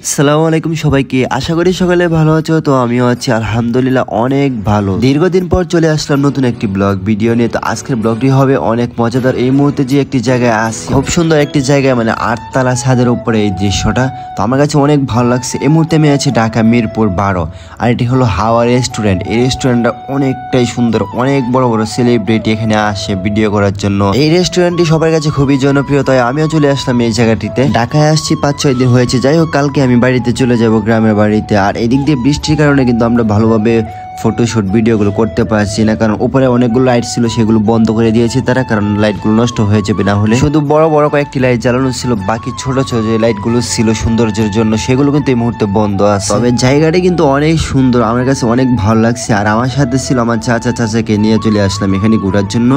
আসসালামু আলাইকুম সবাইকে, আশা করি সকালে ভালো আছো। তো আমিও আছি আলহামদুলিল্লাহ অনেক ভালো। দীর্ঘদিন পর চলে আসলাম নতুন একটি ব্লগ ভিডিও নিয়ে। তো আজকের ব্লগটি হবে অনেক মজাদার। এই মুহূর্তে যে একটি জায়গায় আছি, খুব সুন্দর একটি জায়গায়, মানে 8 তলা ছাদের উপরে এই দৃশ্যটা, তো আমার কাছে অনেক ভালো লাগছে। এই মুহূর্তে আমি আছি ঢাকা মিরপুর 12, আর এটি হলো হাওয়া রেস্টুরেন্ট। এই রেস্টুরেন্টটা অনেকটাই সুন্দর, অনেক বড় বড় সেলিব্রিটি এখানে আসে ভিডিও করার জন্য। এই রেস্টুরেন্টটি সবার কাছে খুবই জনপ্রিয়, তাই আমিও চলে আসলাম এই জায়গাটিতে। ঢাকায় আসছি 5-6 দিন হয়েছে। যাই হোক, কালকে আমি বাড়িতে চলে যাব, গ্রামের বাড়িতে। আর এদিক দিয়ে বৃষ্টির কারণে কিন্তু আমরা ভালোভাবে ফটোশুট ভিডিওগুলো করতে পারছি না, কারণ উপরে অনেকগুলো লাইট ছিল, সেগুলো বন্ধ করে দিয়েছে তারা, কারণ লাইটগুলো নষ্ট হয়ে যাবে না হলে। শুধু বড় বড় কয়েকটি লাইট জ্বালানো ছিল, বাকি ছোট ছোট যে লাইটগুলো ছিল সৌন্দর্যের জন্য, সেগুলো কিন্তু এই মুহূর্তে বন্ধ আছে। তবে জায়গাটি কিন্তু অনেক সুন্দর, আমার কাছে অনেক ভালো লাগছে। আর আমার সাথে ছিল আমার চাচাকে নিয়ে চলে আসলাম এখানে ঘোরার জন্য।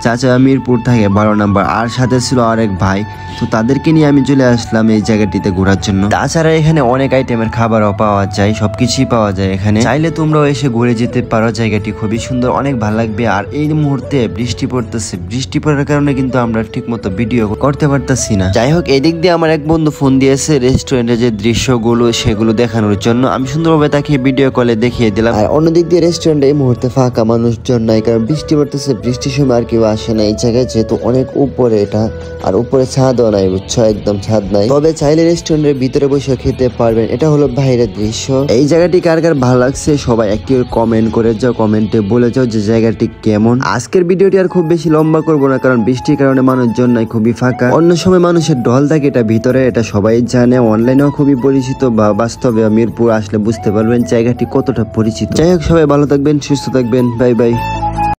চাচা মিরপুর থাকে 12 নম্বর, আর সাথে ছিল আরেক ভাই। তো তাদেরকে নিয়ে আমি চলে আসলাম এই জায়গাটিতে ঘোরার জন্য। তাছাড়া এখানে অনেক আইটেমের খাবারও পাওয়া যায়, সবকিছুই পাওয়া যায় এখানে। চাইলে তোমরাও এসে ঘুরে যেতে পারো, জায়গাটি খুবই সুন্দর, অনেক ভালো লাগবে। আর এই মুহূর্তে বৃষ্টি পড়তেছে, বৃষ্টি পড়ার কারণে কিন্তু আমরা ঠিক মতো ভিডিও করতে পারতেছি না। যাই হোক, এদিক দিয়ে আমার এক বন্ধু ফোন দিয়েছে রেস্টুরেন্টের যে দৃশ্যগুলো সেগুলো দেখানোর জন্য। আমি সুন্দরভাবে তাকে ভিডিও কলে দেখিয়ে দিলাম। আর অন্যদিক দিয়ে রেস্টুরেন্টে এই মুহূর্তে ফাঁকা, মানুষজন নাই, কারণ বৃষ্টি পড়তেছে। বৃষ্টির সময় আর কেউ আসে না এই জায়গায়, যেহেতু অনেক উপরে এটা, আর উপরে ছাদও নাই, বুঝছো, একদম ছাদ নাই। তবে চাইলে রেস্টুরেন্টের ভিতরে বসে খেতে পারবেন। এটা হলো বাইরের দৃশ্য। এই জায়গাটি কার কার ভালো লাগছে সবাই একটি কমেন্ট করে যাও, কমেন্টে বলে যাও যে জায়গাটি কেমন। আজকের ভিডিওটি আর খুব বেশি লম্বা করবো না, কারণ বৃষ্টির কারণে মানুষজন নাই, খুবই ফাঁকা। অন্য সময় মানুষের ঢল থাকে এটা ভিতরে, এটা সবাই জানে, অনলাইনেও খুবই পরিচিত, বা বাস্তবে মিরপুর আসলে বুঝতে পারবেন জায়গাটি কতটা পরিচিত। যাই হোক, সবাই ভালো থাকবেন, সুস্থ থাকবেন, বাই বাই।